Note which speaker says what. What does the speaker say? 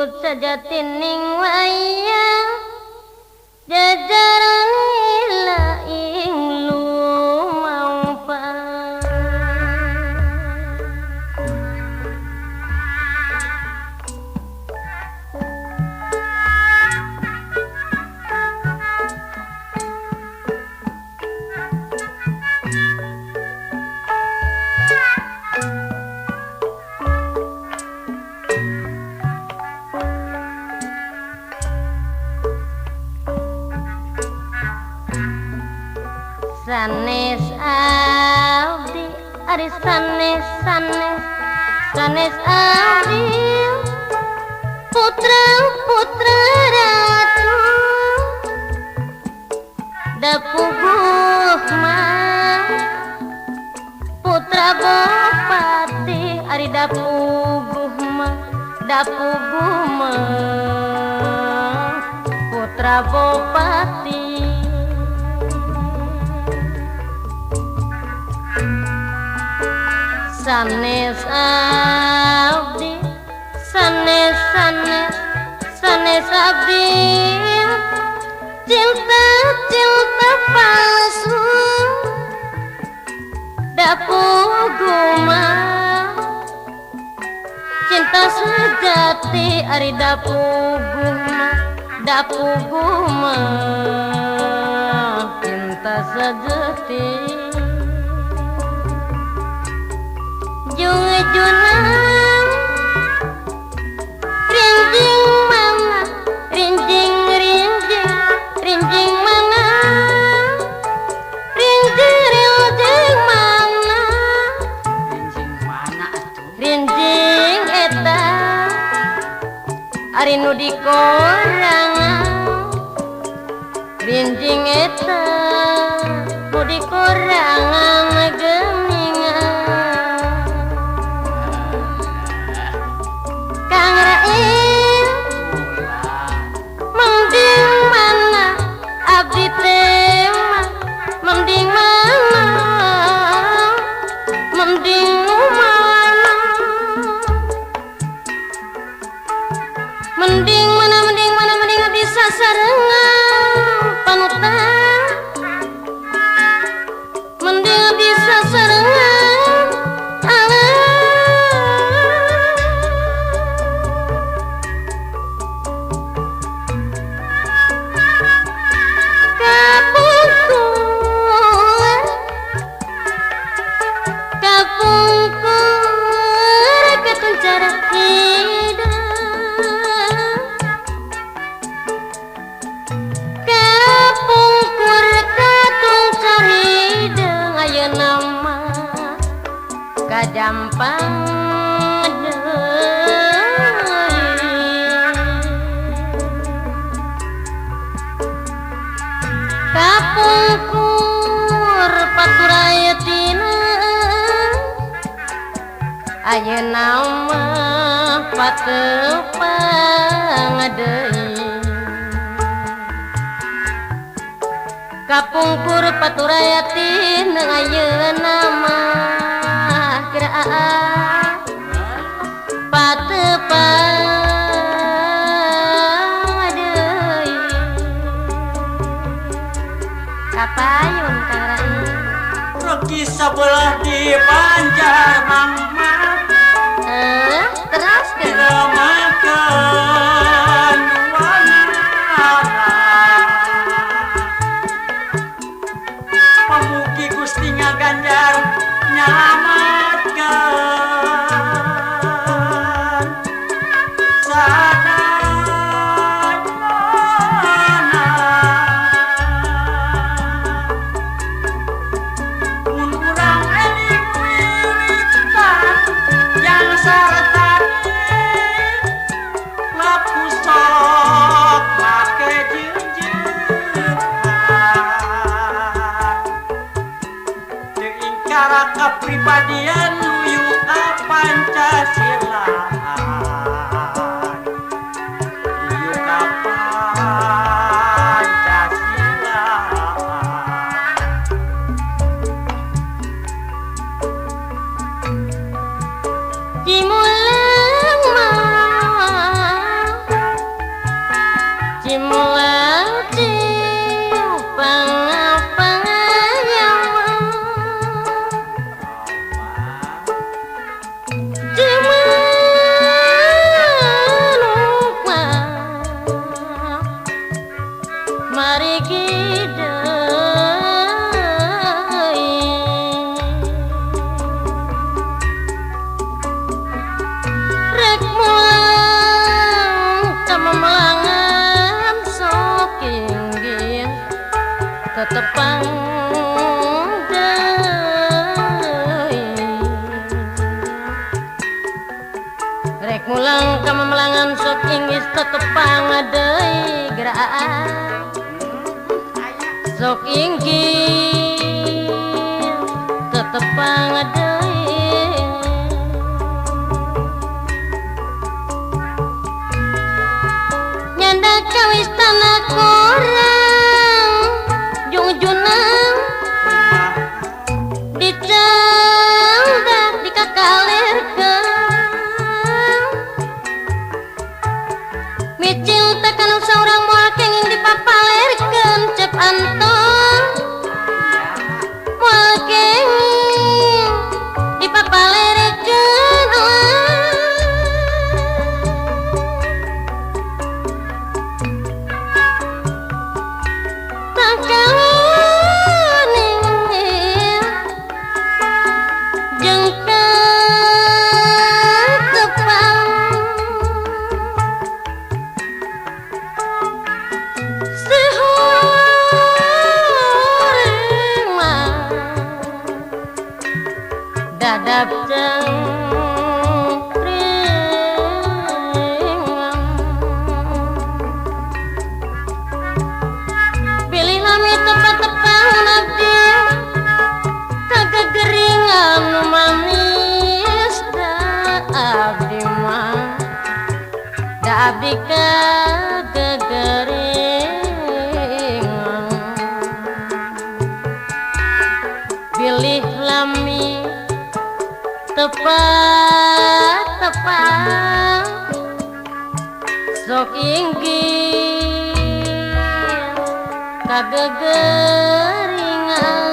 Speaker 1: disebut saja tining wayang jajaran laing lumampa sanes abdi ari sanes abdi putra ratu dapuguh mah putra bupati ari dapuguh mah putra bupati sanes abdi sanes abdi cinta palsu dapuguma cinta sejati ari dapuguma cinta sejati junang rinjing mana rinjing mana rinjing eta ari nu dikorangan rinjing eta nu dikorangan Kang Rail mending mana abdi teh mending mana mending abdi sasarengan panutan mending abdi sasarengan gampang kapungkur paturayatina ayeuna mah patepang deui kapungkur paturayatina ayeuna mah patepang deui kapayun Kang Rail
Speaker 2: regi sabelah di Banjar Mangmat
Speaker 1: terus
Speaker 2: diramakeun pamugi Gusti ngaganjar nyalamatkeun sadan mana mun urang eling wilitan yang sartani laku sok make jeunjeun teuing cara kapribadian nuyu ka Pancasila nuyu ka Pancasila
Speaker 1: Cimulang mah ulang kamemelangan sok inggis tetepang deui geraan sok inggis tetepang deui nyanda kawis tanah kurang jungjunang dicangdak dikakalirkeun micil tekan seorang moal kenging dipapalerkeun cep antong moal kenging dipapalerkeun tak kaluning jeung ketepang sehuring mah dadap cengkring pilih lami tepat-tepang abdi kagegeringan nu manis da abdi mah da abdi kagegeringan pilih lami tepat-tepang sok inggih kagegeringan